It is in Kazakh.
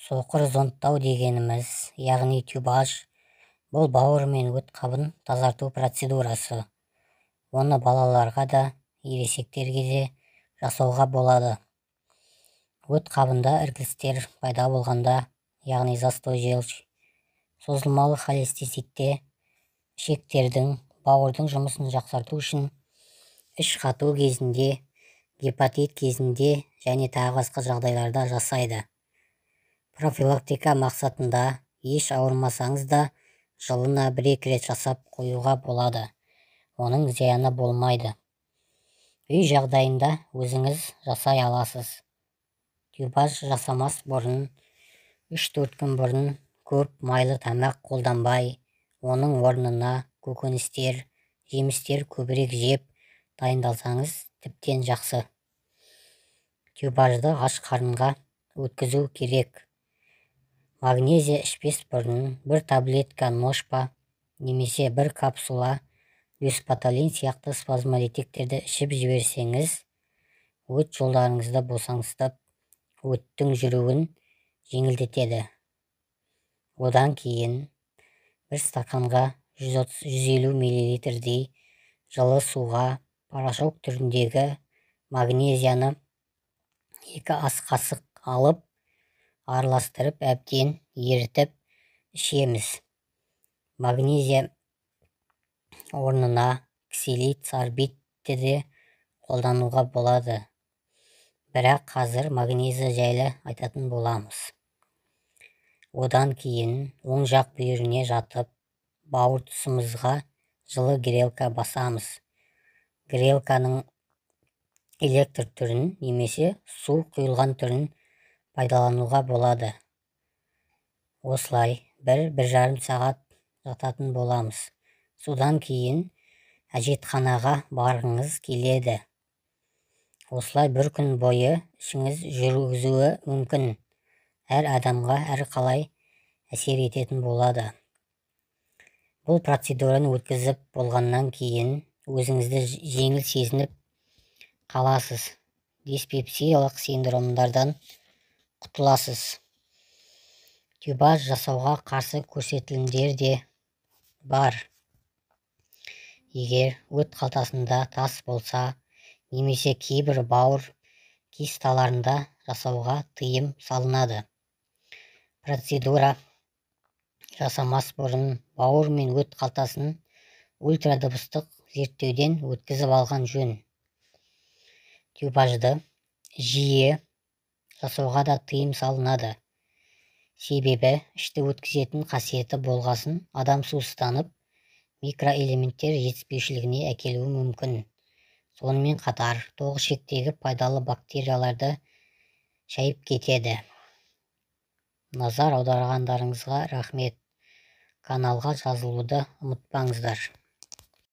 Соқыр зондтау дегеніміз, яғни тюбаж, бұл бауыр мен өт қабын тазарту процедурасы. Оны балаларға да, ересектерге де жасауға болады. Өт қабында іркілістер пайда болғанда, яғни застой желчь, созылмалы холециститте, ішектердің, бауырдың жұмысын жақсарту үшін, іш қату кезінде, гепатит кезінде және тағы басқа жағдайларда жасайды. Профилактика мақсатында еш ауырмасаңыз да жылына 1-2 рет жасап қоюға болады. Оның зияны болмайды. Үй жағдайында өзіңіз жасай аласыз. Тюбаж жасамас бұрын 3-4 күн бұрын көп майлы тамақ қолданбай, оның орнына көкөністер, жемістер көбірек жеп дайындалсаңыз тіптен жақсы. Тюбажды аш қарынға өткізу керек. Магнезия ішпес бұрын 1 таблетка ношпа немесе 1 капсула люспаталин сияқты спазмолитиктерді ішіп жіберсеңіз, өт жолдарыңызды босаңсытып, өттің жүруін жеңілдетеді. Одан кейін 1 стаканға 150 мл жылы суға порошок түріндегі магнезияны 2 ас қасық алып, араластырып әбден ерітіп ішеміз. Магнезия орнына ксилит, сорбитті де қолдануға болады. Бірақ қазір магнезия жайлы айтатын боламыз. Одан кейін оң жақ бүйіріне жатып, бауыр тұсымызға жылы грелка басамыз. Грелканың электр түрін немесе су құйылған түрін пайдалануға болады. Осылай 1-1,5 сағат жататын боламыз. Содан кейін әжетханаға барғыңыз келеді. Осылай 1 күн бойы ішіңіз жүргізуі мүмкін. Әр адамға әрқалай әсер ететін болады. Бұл процедураны өткізіп болғаннан кейін өзіңізді жеңіл сезініп қаласыз. Диспепсиялық синдромдардан құтыласыз. Тюбаж жасауға қарсы көрсетілімдер де бар. Егер өт қалтасында тас болса, немесе кейбір бауыр кисталарында жасауға тыйым салынады. Процедура жасамас бұрын бауыр мен өт қалтасын ультрадыбыстық зерттеуден өткізіп алған жөн. Тюбажды жиі жасауға да тыйым салынады. Себебі ішті өткізетін қасиеті болғасын адам сусызданып, микроэлементтер жетіспеушілігіне әкелуі мүмкін. Сонымен қатар тоқ ішектегі пайдалы бактерияларды шайып кетеді. Назар аударғандарыңызға рахмет. Каналға жазылуды ұмытпаңыздар.